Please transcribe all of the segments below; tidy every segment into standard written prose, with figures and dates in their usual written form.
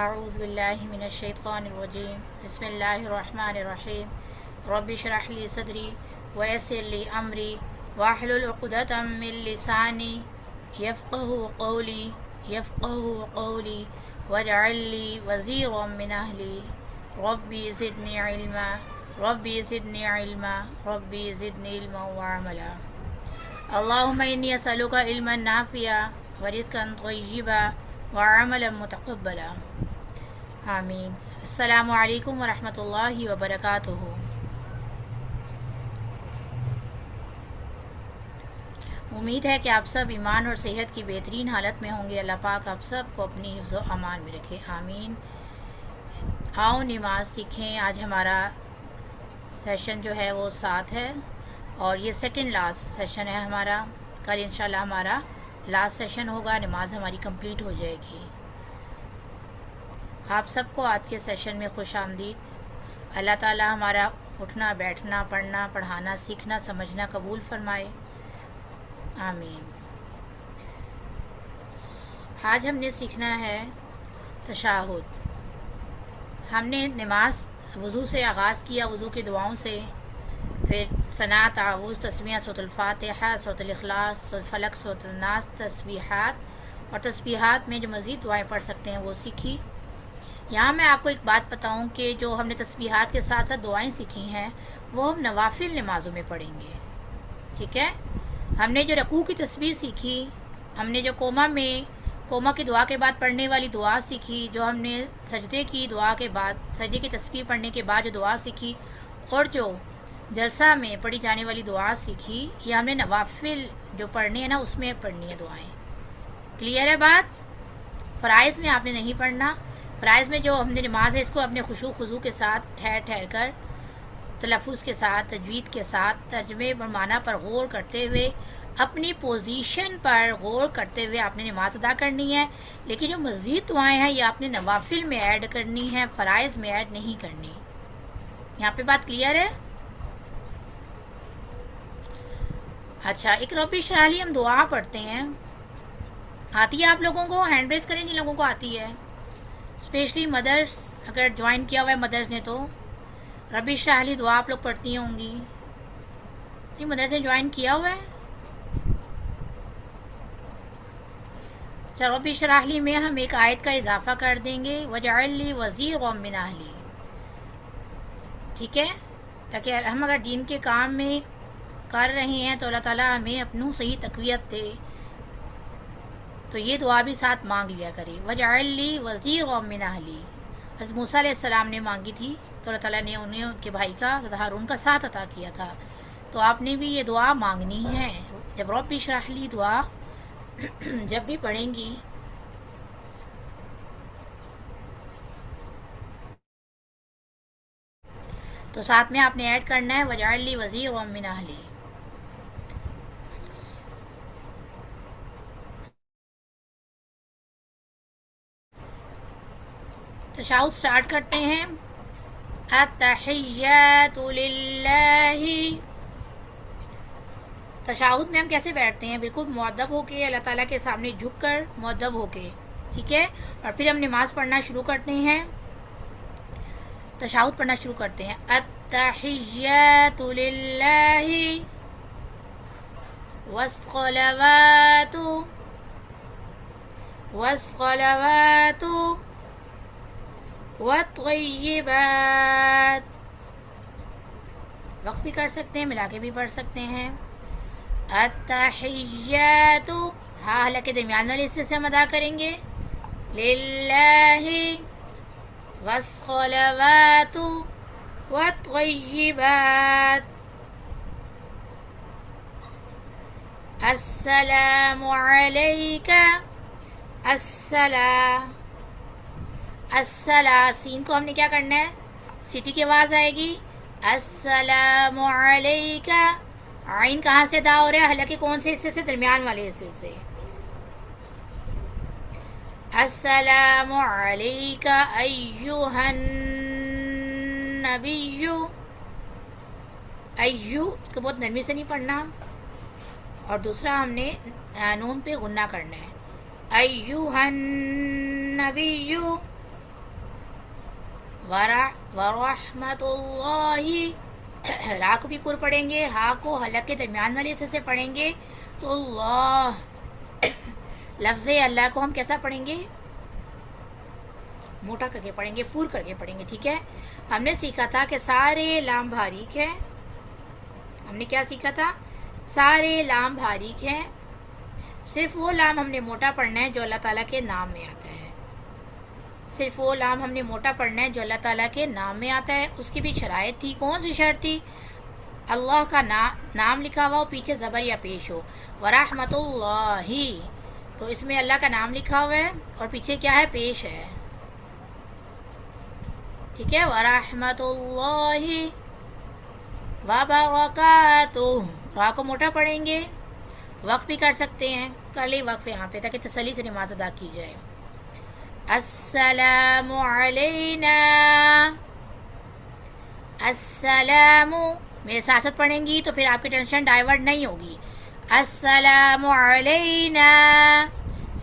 اعوذ باللہ من الشیطان الرجیم بسم اللہ الرحمن الرحیم رب اشرح لی صدری ویسر لی امری واحلل عقدۃ من لسانی یفقہوا قولی واجعل لی وزیرا من اہلی ربی زدنی علما وعملا اللہم انی اسألک علما نافعا ورزقا طیبا وعملا متقبلا آمین۔ السلام علیکم ورحمۃ اللہ وبرکاتہ۔ امید ہے کہ آپ سب ایمان اور صحت کی بہترین حالت میں ہوں گے۔ اللہ پاک آپ سب کو اپنی حفظ و امان میں رکھے، آمین۔ آؤ نماز سیکھیں۔ آج ہمارا سیشن جو ہے وہ 7 ہے اور یہ سیکنڈ لاسٹ سیشن ہے ہمارا۔ کل انشاءاللہ ہمارا لاسٹ سیشن ہوگا، نماز ہماری کمپلیٹ ہو جائے گی۔ آپ سب کو آج کے سیشن میں خوش آمدید۔ اللہ تعالی ہمارا اٹھنا بیٹھنا پڑھنا پڑھانا سیکھنا سمجھنا قبول فرمائے، آمین۔ آج ہم نے سیکھنا ہے تشہد۔ ہم نے نماز وضو سے آغاز کیا، وضو کی دعاؤں سے، پھر ثنا، تعوذ، تسمیہ، سورۃ الفاتحہ، سورۃ الاخلاص، سورۃ الفلق، سورۃ الناس، تسبیحات اور تسبیحات میں جو مزید دعائیں پڑھ سکتے ہیں وہ سیکھی۔ یہاں میں آپ کو ایک بات بتاؤں کہ جو ہم نے تسبیحات کے ساتھ ساتھ دعائیں سیکھی ہیں وہ ہم نوافل نمازوں میں پڑھیں گے، ٹھیک ہے؟ ہم نے جو رکوع کی تسبیح سیکھی، ہم نے جو قوما کی دعا کے بعد پڑھنے والی دعا سیکھی، جو ہم نے سجدے کی دعا کے بعد سجدے کی تسبیح پڑھنے کے بعد جو دعا سیکھی، اور جو جلسہ میں پڑھی جانے والی دعا سیکھی، یہ ہم نے نوافل جو پڑھنے ہیں نا اس میں پڑھنی ہے دعائیں۔ کلیئر ہے بات؟ فرائض میں آپ نے نہیں پڑھنا۔ فرائض میں جو ہم نے نماز ہے اس کو اپنے خشوع خضوع کے ساتھ ٹھہر کر تلفظ کے ساتھ تجوید کے ساتھ ترجمے اور معنی پر غور کرتے ہوئے اپنی پوزیشن پر غور کرتے ہوئے آپ نے نماز ادا کرنی ہے۔ لیکن جو مزید دعائیں ہیں یہ آپ نے نوافل میں ایڈ کرنی ہے، فرائض میں ایڈ نہیں کرنی۔ یہاں پہ بات کلیئر ہے؟ اچھا، ایک رب اشرح لی ہم دعا پڑھتے ہیں، آتی ہے آپ لوگوں کو؟ ہینڈ ریز کریں جن لوگوں کو آتی ہے، اسپیشلی مدرس، اگر جوائن کیا ہوا ہے مدرس نے تو رب اشرح لی دعا آپ لوگ پڑھتی ہوں گی۔ یہ مدرس نے جوائن کیا ہوا ہے؟ اچھا، رب اشرح لی میں ہم ایک آیت کا اضافہ کر دیں گے، وجعل لی وزیرا من اہلی، ٹھیک ہے؟ تاکہ ہم اگر دین کے کام میں کر رہے ہیں تو اللہ تعالیٰ ہمیں اپنوں صحیح تقویت دے، تو یہ دعا بھی ساتھ مانگ لیا کرے۔ وجعل لی وزیرا من اہلی، حضرت موسیٰ علیہ السلام نے مانگی تھی تو اللہ تعالیٰ نے انہیں ان کے بھائی کا حضرت ہارون کا ساتھ عطا کیا تھا، تو آپ نے بھی یہ دعا مانگنی ہے جب رب اشرح لی دعا جب بھی پڑھیں گی۔ تو ساتھ میں آپ نے ایڈ کرنا ہے وجعل لی وزیرا من اہلی۔ تشہد سٹارٹ کرتے ہیں۔ التحیات للہ۔ تشہد میں ہم کیسے بیٹھتے ہیں؟ بالکل مؤدب ہو کے، اللہ تعالیٰ کے سامنے جھک کر مؤدب ہو کے، ٹھیک ہے؟ اور پھر ہم نماز پڑھنا شروع کرتے ہیں، تشہد پڑھنا شروع کرتے ہیں۔ التحیات للہ والصلوات والطیبات، وقف بھی کر سکتے ہیں، ملا کے بھی پڑھ سکتے ہیں۔ التحیات، ہاں حلقے درمیان والے حصے سے ہم ادا کریں گے، للہ والصلوات والطیبات، السلام علیک، سین کو ہم نے کیا کرنا ہے؟ سیٹی کی آواز آئے گی، السلام علیک۔ عین کہاں سے ادا ہو رہا ہے؟ حلقے کون سے حصے سے؟ درمیان والے حصے سے۔ السلام علیک ایھا النبی، اس کو بہت نرمی سے نہیں پڑھنا، اور دوسرا ہم نے نون پہ غنہ کرنا ہے، ایھا النبی ورحمت اللہ، را کو بھی پر پڑھیں گے، ہا کو حلق کے درمیان والے حصے سے پڑھیں گے تو اللہ، لفظ اللہ کو ہم کیسا پڑھیں گے؟ موٹا کر کے پڑھیں گے، پور کر کے پڑھیں گے. ٹھیک ہے. ہم نے سیکھا تھا کہ سارے لام باریک ہیں. ہم نے کیا سیکھا تھا؟ سارے لام باریک ہیں، صرف وہ لام ہم نے موٹا پڑھنا ہے جو اللہ تعالیٰ کے نام میں آتا ہے. صرف وہ لام ہم نے موٹا پڑھنا ہے جو اللہ تعالیٰ کے نام میں آتا ہے. اس کی بھی شرائط تھی. کون سی شرط تھی؟ اللہ کا نام لکھا ہوا ہو، پیچھے زبر یا پیش ہو. ورحمت اللہ، تو اس میں اللہ کا نام لکھا ہوا ہے اور پیچھے کیا ہے؟ پیش ہے. ٹھیک ہے. ورحمت اللہ وبرکاتہ، را کو موٹا پڑھیں گے. وقف بھی کر سکتے ہیں، کر لیں وقف یہاں پہ تاکہ تسلی سے نماز ادا کی جائے. السلام علینا، السلام، میرے ساتھ ساتھ پڑھیں گی تو پھر آپ کی ٹینشن ڈائیورٹ نہیں ہوگی. السلام علینا،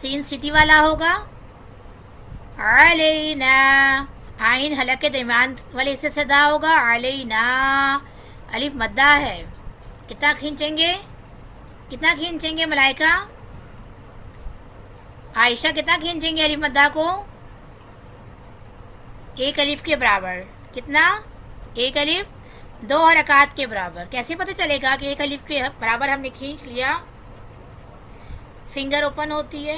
سین سٹی والا ہوگا. علینا، آئین حلق کے درمیان والے حصے سے ادا ہوگا. علینا، الف مدہ ہے. کتنا کھینچیں گے؟ کتنا کھینچیں گے ملائکہ؟ عائشہ کتنا کھینچیں گے الف مدہ کو؟ ایک الف کے برابر. کتنا؟ ایک الف 2 حرکات کے برابر. کیسے پتہ چلے گا کہ ایک الف کے برابر ہم نے کھینچ لیا؟ فنگر اوپن ہوتی ہے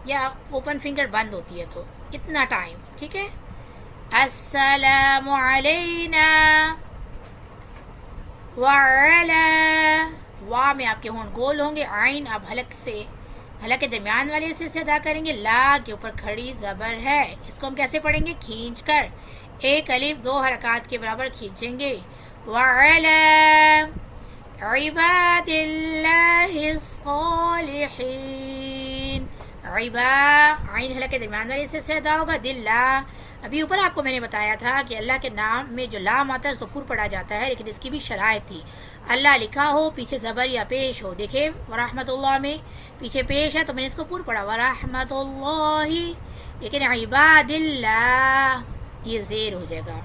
یا اوپن فنگر بند ہوتی ہے تو اتنا ٹائم. ٹھیک ہے. السلام علینا وعلا، وا میں آپ کے ہونٹ گول ہوں گے. آئین آپ حلق کے درمیان والے سے ادا کریں گے. لا کے اوپر کھڑی زبر ہے، اس کو ہم کیسے پڑھیں گے؟ کھینچ کر. ایک الف 2 حرکات کے برابر کھینچیں گے. وعلا عباد اللہ الصالحین، آئین حلق کے درمیان والے سے ادا ہوگا. دلہ، ابھی اوپر آپ کو میں نے بتایا تھا کہ اللہ کے نام میں جو لام آتا ہے اس کو پر پڑھا جاتا ہے، لیکن اس کی بھی شرائط تھی. اللہ لکھا ہو، پیچھے زبر یا پیش ہو. دیکھیں ورحمت اللہ میں پیچھے پیش ہے تو میں نے اس کو پر پڑھا ورحمت اللہ، لیکن عباد اللہ یہ زیر ہو جائے گا.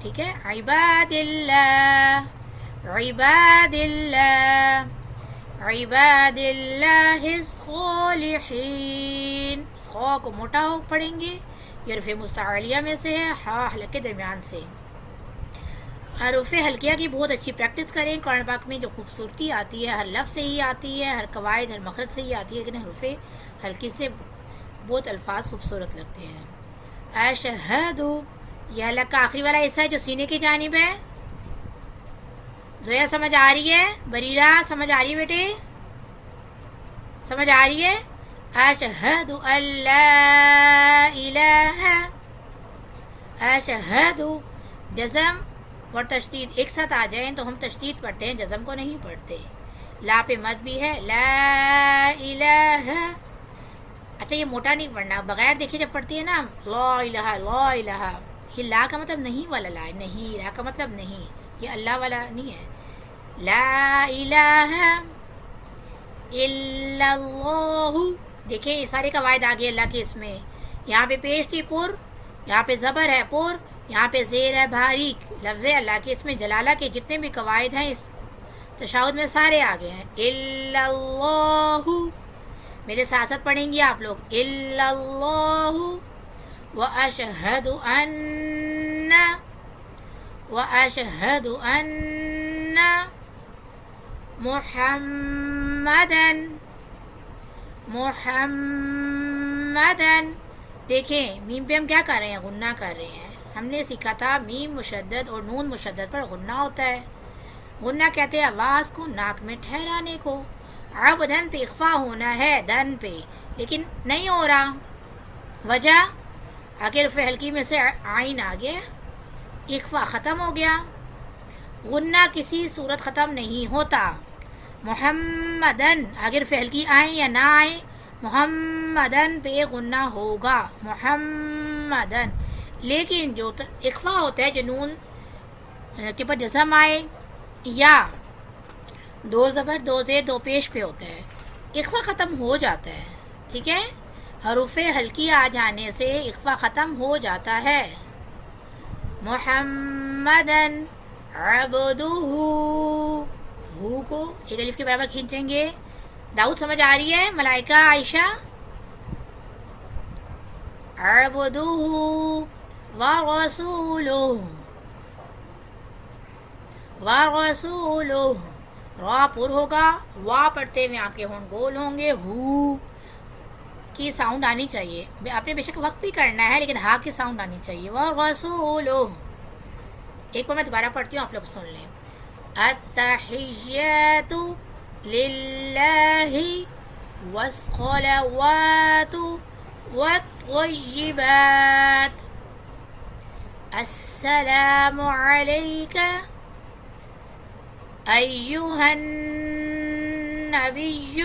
ٹھیک ہے. عباد اللہ، عباد اللہ، عباد اللہ الصالحین. خو کو موٹا ہو پڑھیں گے، یہ حرف مستعلیہ میں سے ہے. ہا حلق کے درمیان سے. حروف ہلکیہ کی بہت اچھی پریکٹس کریں. قرآن پاک میں جو خوبصورتی آتی ہے ہر لفظ سے ہی آتی ہے، ہر قواعد ہر مخرج سے ہی آتی ہے، لیکن حروف ہلکی سے بہت الفاظ خوبصورت لگتے ہیں. اشہد، یہ حلق کا آخری والا حصہ ہے جو سینے کی جانب ہے. زویا سمجھ آ رہی ہے؟ بریرہ سمجھ آ رہی ہے بیٹے؟ سمجھ آ رہی ہے؟ اشہد ان لا الہ، اشہد، جزم اور تشدید ایک ساتھ آ جائیں تو ہم تشدید پڑھتے ہیں، جزم کو نہیں پڑھتے. لا پہ مد بھی ہے. لا الہ. اچھا یہ موٹا نہیں پڑھنا، بغیر دیکھے جب پڑھتی ہے نا لا الہ لا الہ، یہ لا کا مطلب نہیں والا لا ہے، نہیں، لا کا مطلب نہیں، یہ اللہ والا نہیں ہے. لا الہ الا اللہ. دیکھیں یہ سارے قواعد آگے اللہ کے اس میں. یہاں پہ پیش تھی پر، یہاں پہ زبر ہے پر، یہاں پہ زیر ہے باریک. لفظ اللہ کے اس میں جلالہ کے جتنے بھی قواعد ہیں اس تشہد میں سارے آگے ہیں. الا اللہ، میرے ساتھ ساتھ پڑھیں گی آپ لوگ. الا اللہ واشہد ان، واشہد ان محمدن، محمدن. دیکھیں میم پہ ہم کیا کر رہے ہیں؟ غنہ کر رہے ہیں. ہم نے سیکھا تھا میم مشدد اور نون مشدد پر غنہ ہوتا ہے. غنہ کہتے ہیں آواز کو ناک میں ٹھہرانے کو. عبدن پہ اخفا ہونا ہے، دن پہ، لیکن نہیں ہو رہا. وجہ آگے رفع ہلکی میں سے آئین آ گیا، اخفا ختم ہو گیا. غنہ کسی صورت ختم نہیں ہوتا. محمدن آگے رفع ہلکی آئیں یا نہ آئیں، محمدن پہ غنہ ہوگا. محمدن. لیکن جو اخفا ہوتا ہے، جو نون کے پر جزم آئے یا 2 زبر 2 زیر 2 پیش پہ ہوتا ہے، اخفا ختم ہو جاتا ہے. ٹھیک ہے. حروف ہلکی آ جانے سے اخفا ختم ہو جاتا ہے. محمدن عبدہ، ہو کو ایک الف کے برابر کھینچیں گے. داؤد سمجھ آ رہی ہے؟ ملائکہ عائشہ، عبدہ ورسولہ، ورسولہ، را پر ہوگا، وا پڑھتے ہوئے آپ کے ہونٹ گول ہوں گے، ہو کی ساؤنڈ آنی چاہیے. آپ نے بے شک وقت بھی کرنا ہے لیکن ہا کی ساؤنڈ آنی چاہیے. ورسولہ. ایک بار میں دوبارہ پڑھتی ہوں، آپ لوگ سن لیں. التحیات للہ والصلوات والطیبات السلام علیک ایہا النبی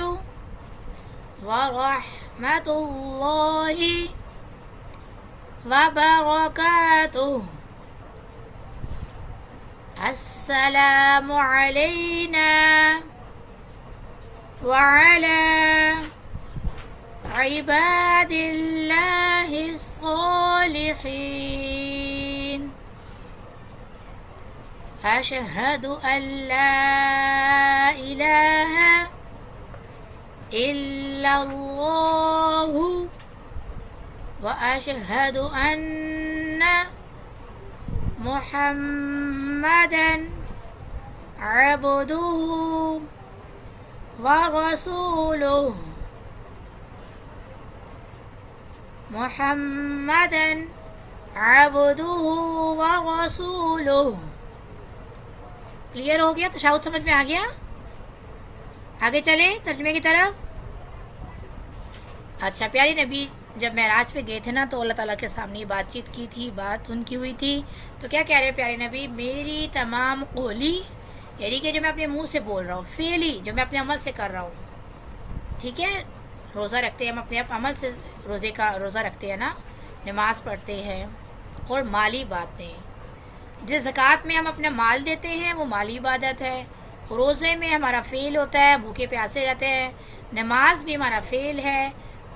ورحمۃ اللہ وبرکاتہ. السلام علینا وعلی عباد اللہ الصالحین. اشہد ان لا الہ الا اللہ واشہد ان محمدن عبدہ ورسولہ. محمدن عبدہ ورسولہ. کلیئر ہو گیا؟ تشہد سمجھ میں آ گیا؟ آگے چلیں ترجمے کی طرف. اچھا، پیارے نبی جب معراج پہ گئے تھے نا تو اللہ تعالیٰ کے سامنے بات چیت کی تھی، بات ان کی ہوئی تھی. تو کیا کہہ رہے ہیں پیارے نبی؟ میری تمام قولی، یعنی کہ جو میں اپنے منہ سے بول رہا ہوں، فعلی جو میں اپنے عمل سے کر رہا ہوں، ٹھیک ہے. روزہ رکھتے ہیں ہم، اپنے عمل سے روزے کا روزہ رکھتے ہیں نا، نماز پڑھتے ہیں، اور مالی باتیں، جس زکوٰۃ میں ہم اپنا مال دیتے ہیں وہ مالی عبادت ہے. روزے میں ہمارا فعل ہوتا ہے، بھوکے پیاسے رہتے ہیں. نماز بھی ہمارا فعل ہے.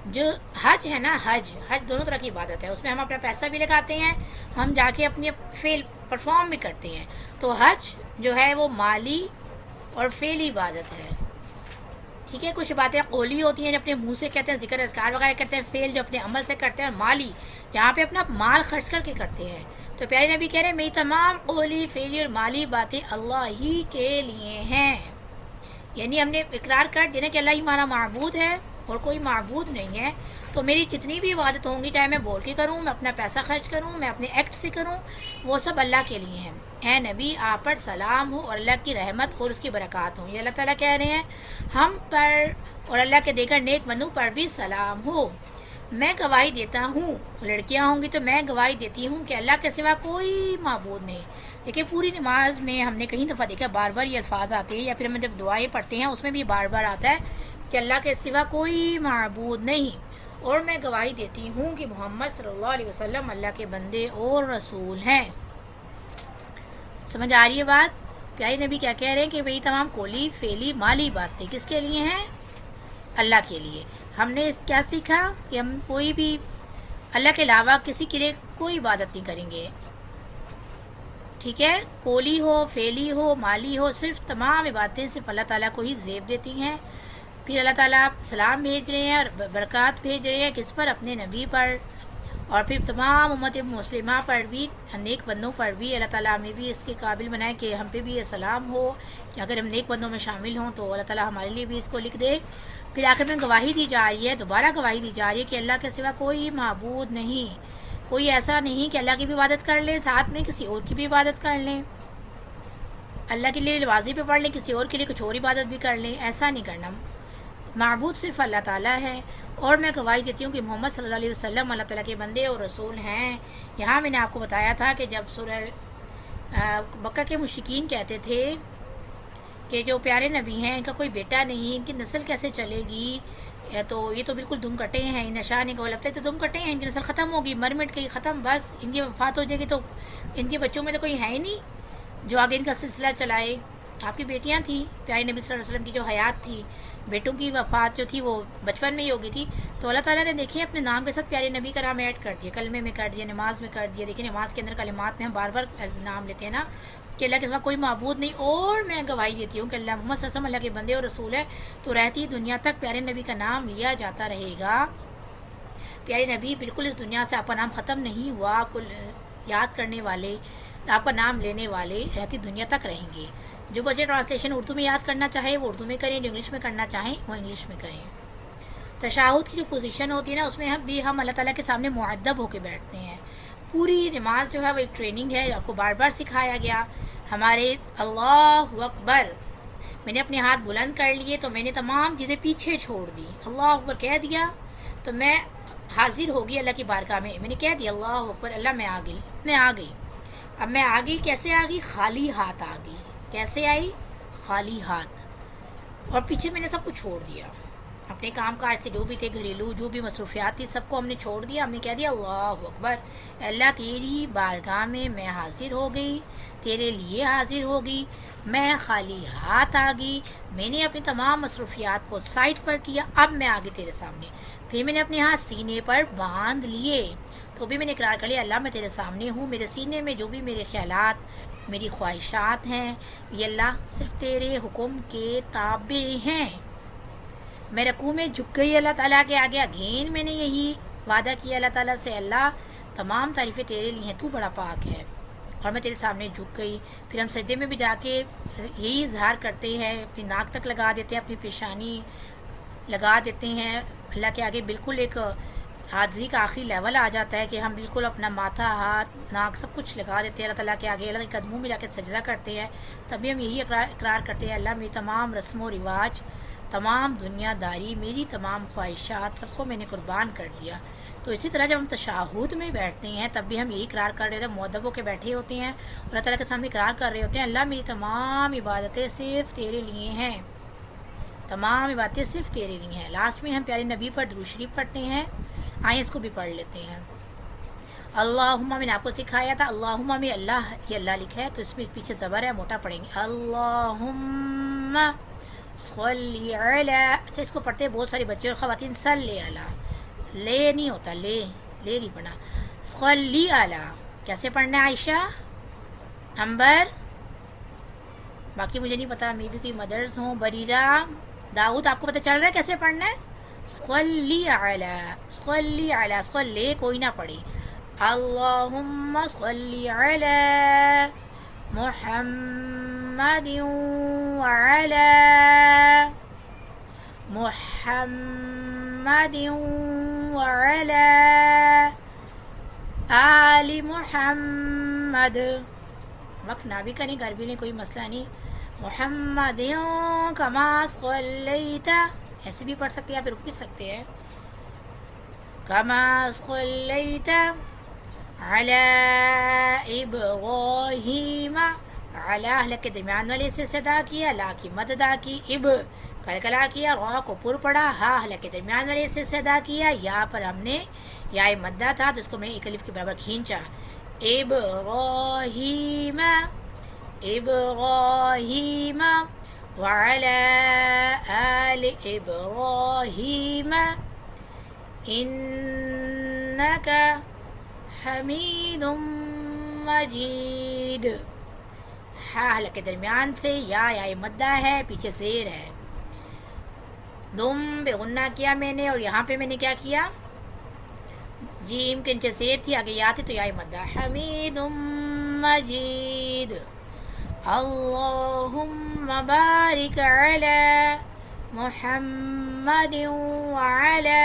جو حج ہے نا، حج دونوں طرح کی عبادت ہے. اس میں ہم اپنا پیسہ بھی لگاتے ہیں، ہم جا کے اپنی فعل پرفارم بھی کرتے ہیں. تو حج جو ہے وہ مالی اور فعلی عبادت ہے، ٹھیک ہے. کچھ باتیں قولی ہوتی ہیں جو اپنے منہ سے کہتے ہیں، ذکر اذکار وغیرہ کرتے ہیں. فعل جو اپنے عمل سے کرتے ہیں، اور مالی جہاں پہ اپنا مال خرچ کر کے کرتے ہیں. تو پیارے نبی کہہ رہے ہیں میری تمام قولی، فعلی اور مالی باتیں اللہ ہی کے لیے ہیں. یعنی ہم نے اقرار کر دینا کہ اللہ ہی ہمارا معبود ہے اور کوئی معبود نہیں ہے. تو میری جتنی بھی عبادت ہوں گی، چاہے میں بول کے کروں، میں اپنا پیسہ خرچ کروں، میں اپنے ایکٹ سے کروں، وہ سب اللہ کے لیے ہیں. اے نبی آپ پر سلام ہو اور اللہ کی رحمت اور اس کی برکات ہوں. یہ اللہ تعالیٰ کہہ رہے ہیں ہم پر اور اللہ کے دیگر نیک بندوں پر بھی سلام ہو. میں گواہی دیتا ہوں، لڑکیاں ہوں گی تو میں گواہی دیتی ہوں کہ اللہ کے سوا کوئی معبود نہیں. دیکھیں پوری نماز میں ہم نے کئی دفعہ دیکھا بار بار یہ الفاظ آتے ہیں، یا پھر ہم جب دعائیں پڑھتے ہیں اس میں بھی بار بار آتا ہے کہ اللہ کے سوا کوئی معبود نہیں. اور میں گواہی دیتی ہوں کہ محمد صلی اللہ علیہ وسلم اللہ کے بندے اور رسول ہیں. سمجھ آ رہی ہے بات؟ پیارے نبی کیا کہہ رہے ہیں کہ بھئی تمام قولی، فعلی، مالی باتیں کس کے لیے ہیں؟ اللہ کے لیے. ہم نے کیا سیکھا کہ ہم کوئی بھی اللہ کے علاوہ کسی کے لیے کوئی عبادت نہیں کریں گے، ٹھیک ہے. قولی ہو، فعلی ہو، مالی ہو، صرف تمام عبادتیں صرف اللہ تعالیٰ کو ہی زیب دیتی ہیں. پھر اللہ تعالیٰ سلام بھیج رہے ہیں اور برکات بھیج رہے ہیں کس پر؟ اپنے نبی پر، اور پھر تمام امت مسلمہ پر بھی، نیک بندوں پر بھی. اللہ تعالیٰ ہمیں بھی اس کے قابل بنائے کہ ہم پہ بھی یہ سلام ہو کہ اگر ہم نیک بندوں میں شامل ہوں تو اللہ تعالیٰ ہمارے لیے بھی اس کو لکھ دے. پھر آخر میں گواہی دی جا رہی ہے، دوبارہ گواہی دی جا رہی ہے کہ اللہ کے سوا کوئی معبود نہیں. کوئی ایسا نہیں کہ اللہ کی بھی عبادت کر لیں، ساتھ میں کسی اور کی بھی عبادت کر لیں، اللہ کے لیے نمازی پہ پڑھ لیں، کسی اور کے لیے کچھ اور عبادت بھی کر لیں. ایسا نہیں کرنا. معبود صرف اللہ تعالیٰ ہے. اور میں گواہی دیتی ہوں کہ محمد صلی اللہ علیہ وسلم اللہ تعالیٰ کے بندے اور رسول ہیں. یہاں میں نے آپ کو بتایا تھا کہ جب سورہ مکہ کے مشرکین کہتے تھے کہ جو پیارے نبی ہیں ان کا کوئی بیٹا نہیں، ان کی نسل کیسے چلے گی، تو یہ تو بالکل دم کٹے ہیں، ان نشانے کو لگتا ہے تو دم کٹے ہیں، ان کی نسل ختم ہوگی، مر مٹ گئی، ختم، بس ان کی وفات ہو جائے گی تو ان کے بچوں میں تو کوئی ہے ہی نہیں جو آگے ان کا سلسلہ چلائے. آپ کی بیٹیاں تھیں، پیارے نبی صلی اللہ علیہ وسلم کی جو حیات تھی، بیٹوں کی وفات جو تھی وہ بچپن میں ہی ہوگی تھی، تو اللہ تعالیٰ نے دیکھیے اپنے نام کے ساتھ پیارے نبی کا نام ایڈ کر دیا، کلمے میں کر دیا، نماز میں کر دیا. دیکھیے نماز کے اندر کلمات میں ہم بار بار نام لیتے ہیں نا کہ اللہ کے سوا کوئی معبود نہیں، اور میں گواہی دیتی ہوں کہ اللہ محمد صلی اللہ علیہ وسلم اللہ کے بندے اور رسول ہے. تو رہتی دنیا تک پیارے نبی کا نام لیا جاتا رہے گا. پیارے نبی بالکل اس دنیا سے آپ کا نام ختم نہیں ہوا، آپ کو یاد کرنے والے، آپ کا نام لینے والے رہتی دنیا تک رہیں گے. جو بچے ٹرانسلیشن اردو میں یاد کرنا چاہے وہ اردو میں کریں، جو انگلش میں کرنا چاہیں وہ انگلش میں کریں. تشہد کی جو پوزیشن ہوتی ہے نا اس میں ہم اللہ تعالیٰ کے سامنے معدب ہو کے بیٹھتے ہیں. پوری نماز جو ہے وہ ایک ٹریننگ ہے، آپ کو بار بار سکھایا گیا. ہمارے اللہ اکبر، میں نے اپنے ہاتھ بلند کر لیے تو میں نے تمام چیزیں پیچھے چھوڑ دی. اللہ اکبر کہہ دیا تو میں حاضر ہوگی اللہ کی بارگاہ میں. میں نے کہہ دیا اللہ اکبر، اللہ میں آ گئی. اب میں آ گئی، کیسے آ گئی؟ خالی ہاتھ آ گئی. کیسے آئی؟ خالی ہاتھ. اور پیچھے میں نے سب کچھ چھوڑ دیا، اپنے کام کاج سے جو بھی تھے، گھریلو جو بھی مصروفیات تھی، سب کو ہم نے چھوڑ دیا. ہم نے کہہ دیا اللہ اکبر، اللہ تیری بارگاہ میں حاضر ہو گئی، تیرے لیے حاضر ہو گئی. میں خالی ہاتھ آ گئی، میں نے اپنی تمام مصروفیات کو سائڈ پر کیا. اب میں آ گئی تیرے سامنے. پھر میں نے اپنے ہاتھ سینے پر باندھ لیے، تو بھی میں نے اقرار کر لیا اللہ میں تیرے سامنے ہوں. میرے سینے میں جو بھی میرے خیالات، میری خواہشات ہیں، یہ اللہ صرف تیرے حکم کے تابع ہیں. میں رکوع میں جھک گئی اللہ تعالیٰ کے آگے. اگین میں نے یہی وعدہ کیا اللہ تعالیٰ سے، اللہ تمام تعریفیں تیرے لیے ہیں، تو بڑا پاک ہے. اور میں تیرے سامنے جھک گئی. پھر ہم سجدے میں بھی جا کے یہی اظہار کرتے ہیں، اپنی ناک تک لگا دیتے ہیں، اپنی پیشانی لگا دیتے ہیں اللہ کے آگے. بالکل ایک عاجزی کا آخری لیول آ جاتا ہے کہ ہم بالکل اپنا ماتھا، ہاتھ، ناک سب کچھ لگا دیتے ہیں اللہ تعالیٰ کے آگے. اللہ کے قدموں میں جا کے سجدہ کرتے ہیں. تبھی ہم یہی اقرار کرتے ہیں اللہ میری تمام رسم و رواج، تمام دنیا داری، میری تمام خواہشات، سب کو میں نے قربان کر دیا. تو اسی طرح جب ہم تشہد میں بیٹھتے ہیں تب بھی ہم یہی اقرار کر رہے ہوتے ہیں، مؤدب ہو کے بیٹھے ہوتے ہیں اور اللہ تعالیٰ کے سامنے اقرار کر رہے ہوتے ہیں اللہ میری تمام عبادتیں صرف تیرے لیے ہیں، تمام عبادتیں صرف تیرے لیے ہیں. لاسٹ میں ہم پیارے نبی پر درود شریف پڑھتے ہیں. آئیں اس کو بھی پڑھ لیتے ہیں. اللہم، میں نے آپ کو سکھایا تھا اللہم میں اللہ، یہ اللہ لکھا ہے تو اس میں پیچھے زبر ہے، موٹا پڑھیں گے. اللہم صلی علی، اچھا اس کو پڑھتے ہیں بہت سارے بچے اور خواتین، صلی علی، لے نہیں ہوتا، لے نہیں پڑھنا، صلی علی. کیسے پڑھنا ہے عائشہ، امبر؟ باقی مجھے نہیں پتا، میں بھی کوئی مدرس ہوں، بریرہ، داؤد، آپ کو پتہ چل رہا ہے کیسے پڑھنا ہے؟ صلی علی، صلی علی، صلی کوئی نہ پڑھے. اللہم صلی علی محمد وعلی محمد وعلی آل محمد. وقف نہ بھی کریں، گھر بھی نہیں، کوئی مسئلہ نہیں. محمد کما صلیت، ایسے بھی پڑھ سکتے ہیں، آپ رک بھی سکتے ہیں. کما صلیت علی ابراہیم، علی حلق کے درمیان والے سے صدا کیا، لا کی مد ادا کی، اب کلکلا کیا، را کو پر پڑا، ہا حلق کے درمیان والے سے صدا کیا. یہاں پر ہم نے یا مدہ تھا تو اس کو میں ایک الف کے برابر کھینچا. ابراہیم، ابراہیم وعلی آل ابراہیم انک حمید مجید. ہا حلق کے درمیان سے، یا مدہ ہے، پیچھے زیر ہے. دم بے غنہ کیا میں نے، اور یہاں پہ میں نے کیا کیا، جیم کے نیچے زیر تھی، آگے یا تھی تو یا مدہ. حمید مجید. اللہم بارک علی محمد وعلی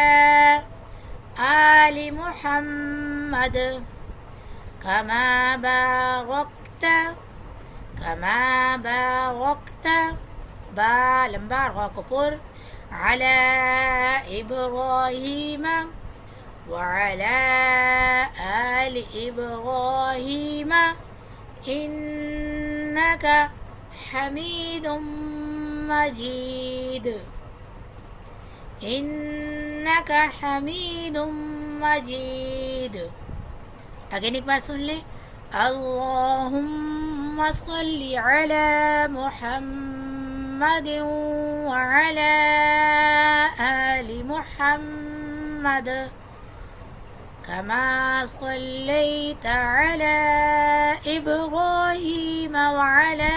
آل محمد کما بارکت با لمبا، را کو پر، علی ابراہیم وعلی آل ابراہیم انک حمید مجید. انک حمید مجید. اگین ایک بار سن لیں. اللہم صل على محمد وعلى آل محمد كما صليت على إبراهيم وعلى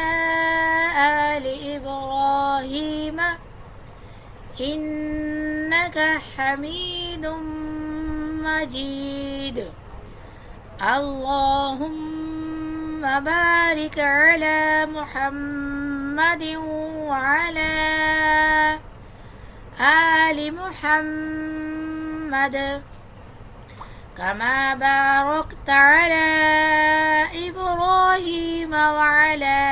آل إبراهيم إنك حميد مجيد اللهم بارك على محمد وعلى آل محمد كما باركت على إبراهيم وعلى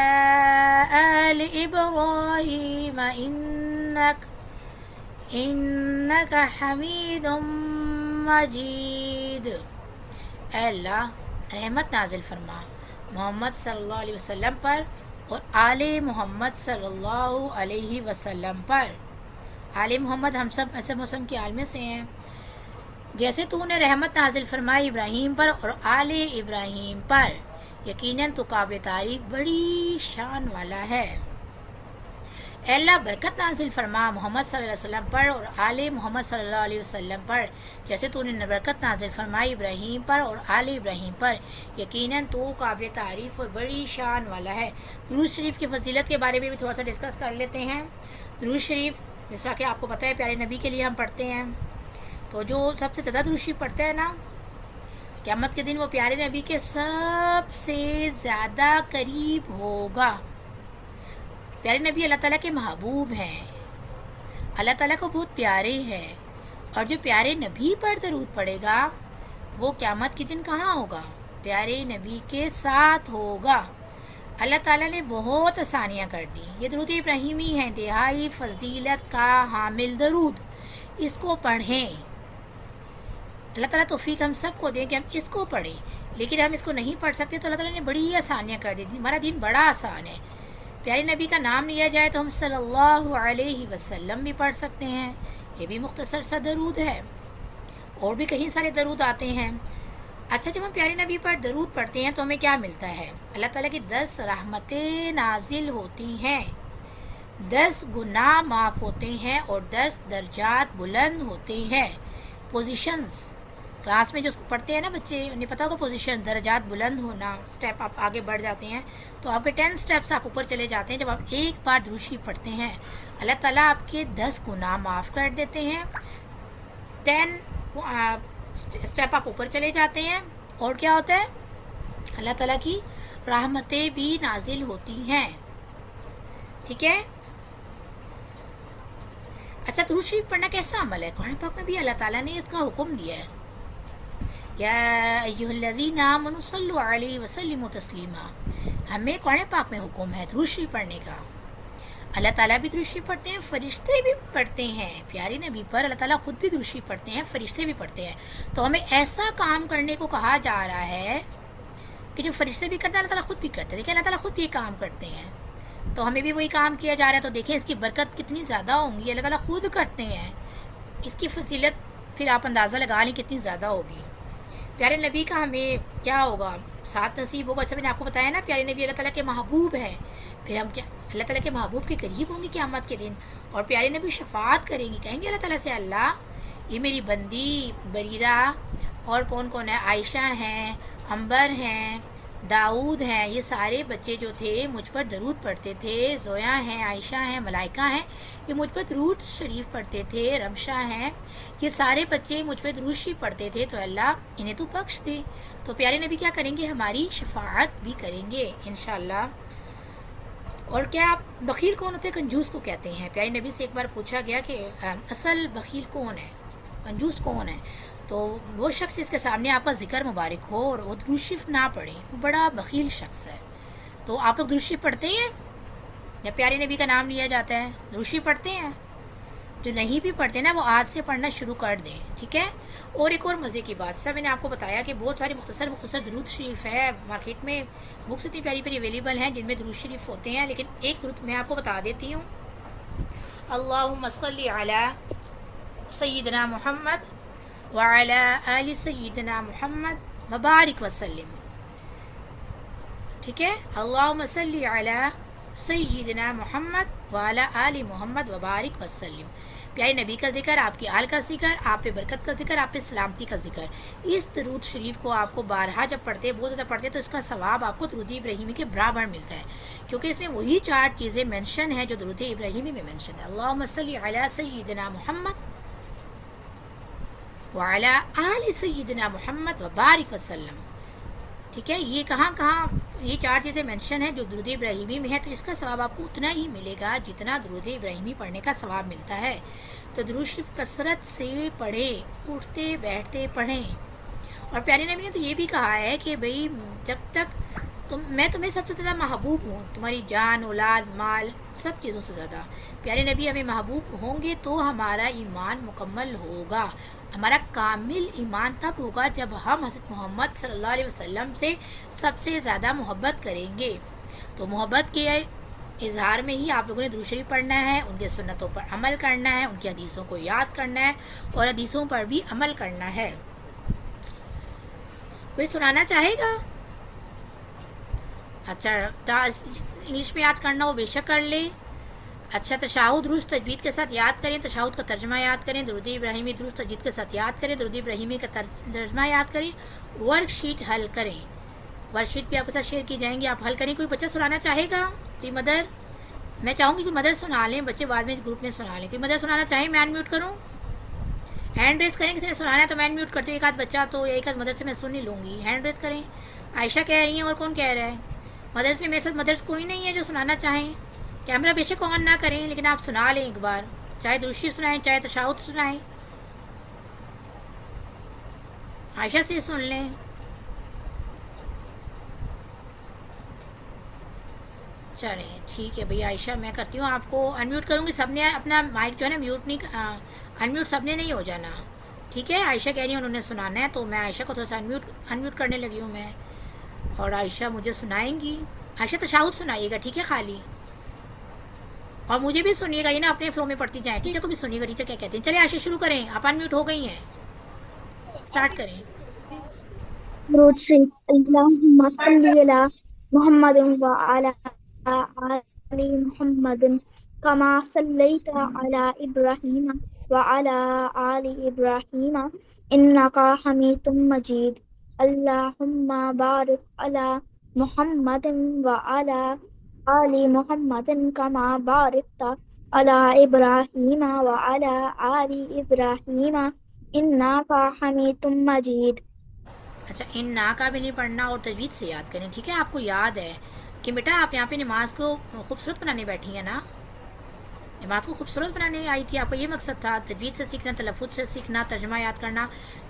آل إبراهيم إنك حميد مجید۔ اے اللہ رحمت نازل فرما محمد صلی اللہ علیہ وسلم پر اور آل محمد صلی اللہ علیہ وسلم پر۔ آل محمد ہم سب ایسے موسم کے عالم سے ہیں جیسے تو نے رحمت نازل فرمائی ابراہیم پر اور آل ابراہیم پر، یقیناً تو قابل تعریف بڑی شان والا ہے۔ اے اللہ برکت نازل فرما محمد صلی اللہ علیہ وسلم پر اور آل محمد صلی اللہ علیہ وسلم پر، جیسے تو نے برکت نازل فرمائی ابراہیم پر اور آل ابراہیم پر، یقیناً تو قابل تعریف اور بڑی شان والا ہے۔ درود شریف کی فضیلت کے بارے میں بھی تھوڑا سا ڈسکس کر لیتے ہیں۔ درود شریف جس طرح کہ آپ کو پتہ ہے پیارے نبی کے لیے ہم پڑھتے ہیں، تو جو سب سے زیادہ درود شریف پڑھتا ہے نا، قیامت کے دن وہ پیارے نبی کے سب سے زیادہ قریب ہوگا۔ پیارے نبی اللہ تعالیٰ کے محبوب ہیں، اللہ تعالیٰ کو بہت پیارے ہیں، اور جو پیارے نبی پر درود پڑے گا وہ قیامت کے دن کہاں ہوگا؟ پیارے نبی کے ساتھ ہوگا۔ اللہ تعالیٰ نے بہت آسانیاں کر دی۔ یہ درود ابراہیمی ہے، انتہائی فضیلت کا حامل درود، اس کو پڑھیں۔ اللہ تعالیٰ توفیق ہم سب کو دیں کہ ہم اس کو پڑھیں، لیکن ہم اس کو نہیں پڑھ سکتے تو اللہ تعالیٰ نے بڑی آسانیاں کر دی۔ ہمارا دین بڑا آسان ہے۔ پیارے نبی کا نام لیا جائے تو ہم صلی اللہ علیہ وسلم بھی پڑھ سکتے ہیں، یہ بھی مختصر سا درود ہے، اور بھی کہیں سارے درود آتے ہیں۔ اچھا، جب ہم پیارے نبی پر درود پڑھتے ہیں تو ہمیں کیا ملتا ہے؟ اللہ تعالیٰ کی 10 رحمتیں نازل ہوتی ہیں، 10 گناہ معاف ہوتے ہیں، اور 10 درجات بلند ہوتے ہیں۔ پوزیشنز کلاس میں جو پڑھتے ہیں نا بچے، انہیں پتہ ہوگا پوزیشن، درجات بلند ہونا، سٹیپ آپ آگے بڑھ جاتے ہیں، تو آپ کے 10 سٹیپس آپ اوپر چلے جاتے ہیں۔ جب آپ ایک بار درود شریف پڑھتے ہیں اللہ تعالیٰ آپ کے 10 گناہ معاف کر دیتے ہیں، 10 سٹیپ آپ اوپر چلے جاتے ہیں، اور کیا ہوتا ہے؟ اللہ تعالیٰ کی رحمتیں بھی نازل ہوتی ہیں۔ ٹھیک ہے؟ اچھا، درود شریف پڑھنا کیسا عمل ہے؟ قرآن پاک میں بھی اللہ تعالیٰ نے اس کا حکم دیا ہے، یا ایھا الذین آمنوا صلوا علیہ وسلموا تسلیما۔ ہمیں قرآن پاک میں حکم ہے درود شریف پڑھنے کا۔ اللہ تعالیٰ بھی درود شریف پڑھتے ہیں، فرشتے بھی پڑھتے ہیں، پیارے نبی پر اللہ تعالیٰ خود بھی درود شریف پڑھتے ہیں، فرشتے بھی پڑھتے ہیں۔ تو ہمیں ایسا کام کرنے کو کہا جا رہا ہے کہ جو فرشتے بھی کرتے ہیں اللہ تعالیٰ خود بھی کرتے ہیں۔ دیکھیں اللہ تعالیٰ خود بھی یہ کام کرتے ہیں، تو ہمیں بھی وہی کام کیا جا رہا ہے، تو دیکھیں اس کی برکت کتنی زیادہ ہوں گی۔ اللہ تعالیٰ خود کرتے ہیں، اس کی فضیلت پھر آپ اندازہ لگا لیں کتنی زیادہ ہوگی۔ پیارے نبی کا ہمیں کیا ہوگا؟ ساتھ نصیب ہوگا۔ جیسے میں نے آپ کو بتایا نا پیارے نبی اللہ تعالیٰ کے محبوب ہیں، پھر ہم کیا اللہ تعالیٰ کے محبوب کے قریب ہوں گے قیامت کے دن، اور پیارے نبی شفاعت کریں گے، کہیں گے اللہ تعالیٰ سے اللہ یہ میری بندی بریرہ اور کون کون ہے، عائشہ ہیں، عنبر ہیں، داؤد ہیں، یہ سارے بچے جو تھے مجھ پر درود پڑھتے تھے، زویا ہیں، عائشہ ہیں، ملائکہ ہیں، یہ مجھ پر درود شریف پڑھتے تھے، رمشہ ہیں، یہ سارے بچے مجھ پہ درود شریف پڑھتے تھے، تو اللہ انہیں تو بخش دے۔ تو پیارے نبی کیا کریں گے؟ ہماری شفاعت بھی کریں گے انشاءاللہ۔ اور کیا بخیل کون ہوتے ہیں؟ کنجوس کو کہتے ہیں۔ پیارے نبی سے ایک بار پوچھا گیا کہ اصل بخیل کون ہے، کنجوس کون ہے؟ تو وہ شخص جس کے سامنے آپ کا ذکر مبارک ہو اور وہ درود شریف نہ پڑھے، وہ بڑا بخیل شخص ہے۔ تو آپ لوگ درود شریف پڑھتے ہیں؟ جب پیارے نبی کا نام لیا جاتا ہے درود شریف پڑھتے ہیں؟ جو نہیں بھی پڑھتے نا وہ آج سے پڑھنا شروع کر دیں، ٹھیک ہے؟ اور ایک اور مزے کی بات، سب میں نے آپ کو بتایا کہ بہت سارے مختصر درود شریف ہے، مارکیٹ میں بکس اتنی پیاری پیاری اویلیبل ہیں جن میں درود شریف ہوتے ہیں، لیکن ایک درود میں آپ کو بتا دیتی ہوں، اللہم صلی علی سیدنا محمد وعلی آل سیدنا محمد وبارک وسلم۔ ٹھیک ہے، اللہم صلی علی سیدنا محمد وعلی آل محمد وبارک وسلم. پیارے نبی کا ذکر، آپ کی آل کا ذکر، آپ پہ برکت کا ذکر، آپ پہ سلامتی کا ذکر. اس درود شریف کو آپ کو بارہا جب پڑھتے، بہت زیادہ پڑھتے، تو اس کا ثواب آپ کو درود ابراہیمی کے برابر ملتا ہے، کیونکہ اس میں وہی 4 چیزیں مینشن ہیں جو درود ابراہیمی میں مینشن ہے. اللہم صلی علی سیدنا محمد وعلی آل سیدنا محمد وبارک وسلم. ٹھیک ہے، یہ کہاں یہ 4 چیزیں مینشن ہیں جو درود ابراہیمی میں ہے، تو اس کا ثواب آپ کو اتنا ہی ملے گا جتنا درود ابراہیمی پڑھنے کا ثواب ملتا ہے. تو درود شریف کثرت سے پڑھیں، اٹھتے بیٹھتے پڑھیں. اور پیارے نبی نے تو یہ بھی کہا ہے کہ بھئی جب تک میں تمہیں سب سے زیادہ محبوب ہوں، تمہاری جان، اولاد، مال، سب چیزوں سے زیادہ پیارے نبی ہمیں محبوب ہوں گے تو ہمارا ایمان مکمل ہوگا. ہمارا کامل ایمان تب ہوگا جب ہم حضرت محمد صلی اللہ علیہ وسلم سے سب سے زیادہ محبت کریں گے. تو محبت کے اظہار میں ہی آپ لوگوں نے درود شریف پڑھنا ہے، ان کے سنتوں پر عمل کرنا ہے، ان کی حدیثوں کو یاد کرنا ہے اور حدیثوں پر بھی عمل کرنا ہے. کوئی سنانا چاہے گا؟ اچھا، انگلش میں یاد کرنا ہو بے شک کر لیں. اچھا، تشہد درست تجوید کے ساتھ یاد کریں، تشہد کا ترجمہ یاد کریں، درود ابراہیمی درست تجوید کے ساتھ یاد کریں، درود ابراہیمی کا ترجمہ یاد کریں، ورک شیٹ حل کریں. ورک شیٹ بھی آپ کے ساتھ شیئر کی جائیں گی، آپ حل کریں. کوئی بچہ سنانا چاہے گا؟ کوئی مدر؟ میں چاہوں گی کہ مدر سنا لیں، بچے بعد میں گروپ میں سنا لیں. کوئی مدر سنانا چاہے؟ میں ان میوٹ کروں؟ ہینڈ ریز کریں، کسی نے سنانا ہے تو میں ان میوٹ کرتی ہوں. ایک آدھ بچہ تو ایک آدھ مدر سے میں سن ہی لوں گی. ہینڈ ریز کریں. عائشہ کہہ رہی ہیں، اور کون کہہ رہا ہے؟ مدرس میں میرے ساتھ مدرس کوئی نہیں ہے جو سنانا چاہیں. کیمرہ بے شک آن نہ کریں، لیکن آپ سنا لیں ایک بار، چاہے درود شریف سنائیں چاہے تشہد سنائیں. عائشہ سے سن لیں. چلیں ٹھیک ہے بھئی عائشہ، میں کرتی ہوں، آپ کو ان میوٹ کروں گی. سب نے اپنا مائک جو ہے نا میوٹ نہیں، ان میوٹ سب نے نہیں ہو جانا. ٹھیک ہے، عائشہ کہہ رہی ہیں انہوں نے سنانا ہے، تو میں عائشہ کو تھوڑا سا ان میوٹ کرنے لگی ہوں میں، اور عائشہ مجھے سنائیں گی. عائشہ تشہد سنائیے گا، ٹھیک ہے خالی، اور مجھے بھی سنیے گا. یہ نا اپنے فلو میں پڑھتی جائیں، ٹیچر کو بھی سنیے گا ٹیچر کیا کہتے ہیں. چلے عائشہ شروع کریں، آپ ان میوٹ ہو گئی ہیں، اسٹارٹ کریں. درود شریف. اللہم صلی علی محمد وعلی آل محمد کما صلیت علی ابراہیم وعلی آل ابراہیم انک حمید مجید. اللہم بارک علی محمد وعلی آل محمد کما بارکت علی ابراہیم وعلی آل ابراہیم انک حمید مجید. اچھا، ان نا کا بھی نہیں پڑھنا اور تجوید سے یاد کریں. ٹھیک ہے، آپ کو یاد ہے کہ بیٹا آپ یہاں پہ نماز کو خوبصورت بنانے بیٹھی ہیں نا، نماز کو خوبصورت بنانے آئی تھی. آپ کا یہ مقصد تھا، تجوید سے سیکھنا، تلفظ سے سیکھنا، ترجمہ یاد کرنا.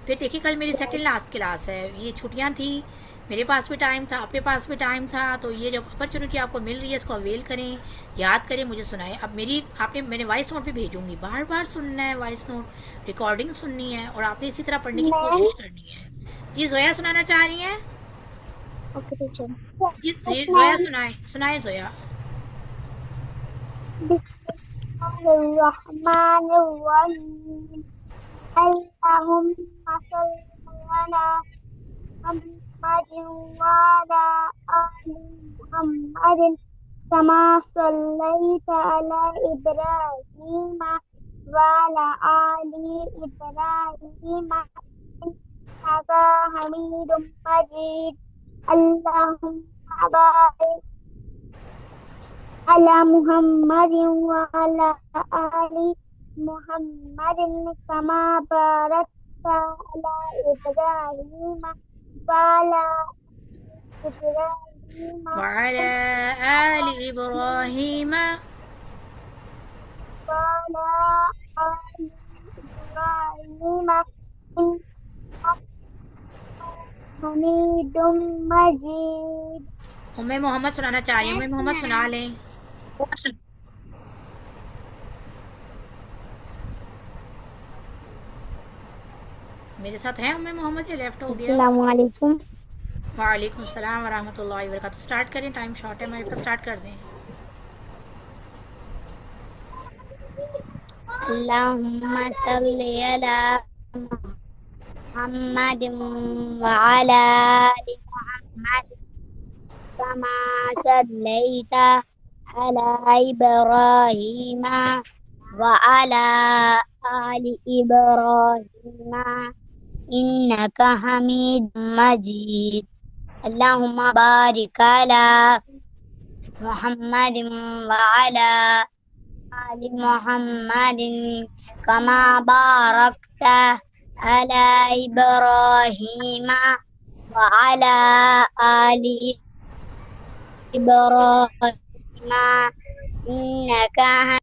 پھر دیکھیے کل میری سیکنڈ لاسٹ کلاس ہے، یہ چھٹیاں تھیں، میرے پاس بھی ٹائم تھا، آپ کے پاس بھی ٹائم تھا، تو یہ جب اپرچونیٹی آپ کو مل رہی ہے اس کو اویل کریں، یاد کریں، مجھے سنائیں. اب میں نے وائس نوٹ بھی بھیجوں گی، بار بار سننا ہے وائس نوٹ، ریکارڈنگ سننی ہے، اور آپ نے اسی طرح پڑھنے کی کوشش کرنی ہے. جی زویا سنانا چاہ رہی ہیں؟ Okay teacher. جی زویا سنائیں زویا. بسم اللہ الرحمن الرحیم. اللہم صل علی محمد وعلی آل محمد کما صلیت علی ابراہیم وعلی آل ابراہیم انک حمید مجید. اللہم بارک علی محمد وعلی آل محمد کما بارکت علی ابراہیم وعلی ابراہیم وعلی آل ابراہیم وعلی آل ابراہیم انک حمید مجید. ام محمد سنانا چاہ رہی ہیں، ام محمد سنا لیں. میرے ساتھ ہیں ام محمد یا لیفٹ ہو گیا؟ السلام علیکم. وعلیکم السلام ورحمۃ اللہ وبرکاتہ. اسٹارٹ کریں، ٹائم شارٹ ہے ہمارے پاس، اسٹارٹ کر دیں. اللہم صلی علی محمد وعلی آل محمد كما صليت على إبراهيم وعلى آل إبراهيم إنك حميد مجيد اللهم بارك على محمد وعلى آل محمد كما باركت على إبراهيم وعلى آل إبراهيم إنك حميد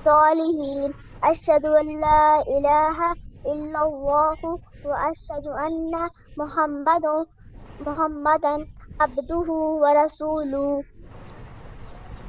الصالحين أشهد أن لا إله إلا الله وأشهد أن محمدا عبده ورسوله.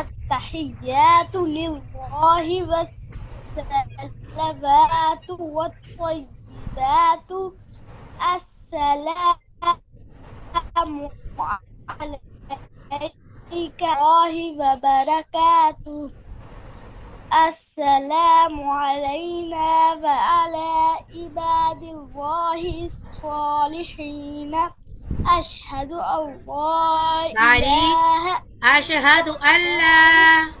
التحيات لله والصلوات والطيبات السلام عليك الله وبركاته السلام علينا وعلى عباد الله الصالحين أشهد أن لا إله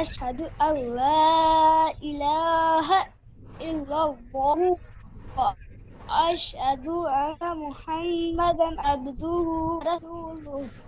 أشهد أن لا إله إلا الله وأشهد أن محمدا عبده ورسوله.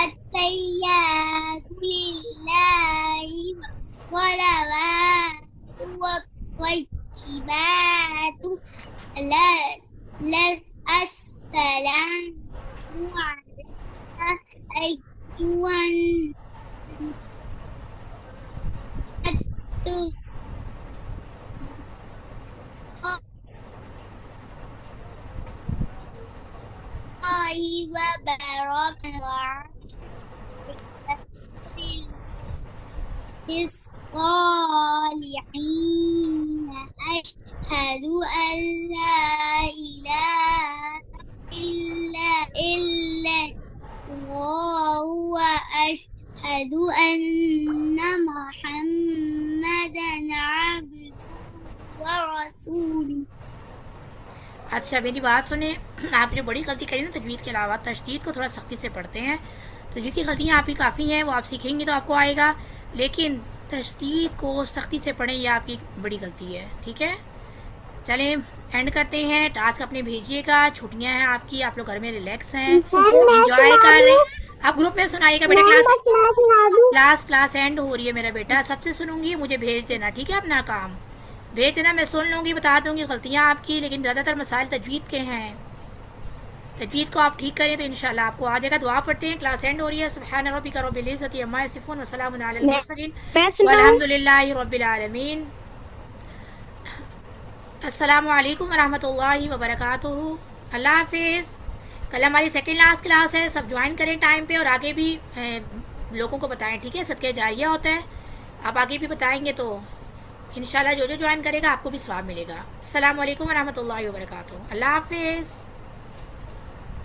التحيات لله والصلوات والطيبات السلام الصالحين أشهد أن لا إله إلا الله وأشهد أن محمدا عبده ورسوله. اچھا میری بات سنیں، آپ نے بڑی غلطی کری نا تجوید کے علاوہ، تشدید کو تھوڑا سختی سے پڑھتے ہیں. تجوید کی غلطیاں آپ کی کافی ہیں، وہ آپ سیکھیں گی تو آپ کو آئے گا، لیکن تشدید کو سختی سے پڑھیں یہ آپ کی بڑی غلطی ہے. ٹھیک ہے، چلیں اینڈ کرتے ہیں. ٹاسک اپنے بھیجیے گا، چھٹیاں ہیں آپ کی، آپ لوگ گھر میں ریلیکس ہیں، انجوائے کر رہے. آپ گروپ میں سنائیے گا بیٹا. کلاس اینڈ ہو رہی ہے میرا بیٹا، سب سے سنوں گی، مجھے بھیج دینا. ٹھیک ہے، اپنا کام بھیج دینا، میں سن لوں گی، بتا دوں گی غلطیاں آپ کی، لیکن زیادہ تر مسائل تجوید کے ہیں. تجوید کو آپ ٹھیک کریں تو انشاءاللہ آپ کو آ جائے گا. دعا پڑھتے ہیں، کلاس اینڈ ہو رہی ہے. سبحان ربک رب العزت عما یصفون وسلام علی المرسلین والحمد للہ رب العالمین. السلام علیکم ورحمۃ اللہ وبرکاتہ. اللہ حافظ. کل ہماری سیکنڈ لاسٹ کلاس ہے، سب جوائن کریں ٹائم پہ، اور آگے بھی لوگوں کو بتائیں. ٹھیک ہے، صدقہ جاریہ ہوتا ہے، آپ آگے بھی بتائیں گے تو انشاءاللہ جو جوائن کرے گا آپ کو بھی ثواب ملے گا. السلام علیکم ورحمۃ اللہ وبرکاتہ. اللہ حافظ.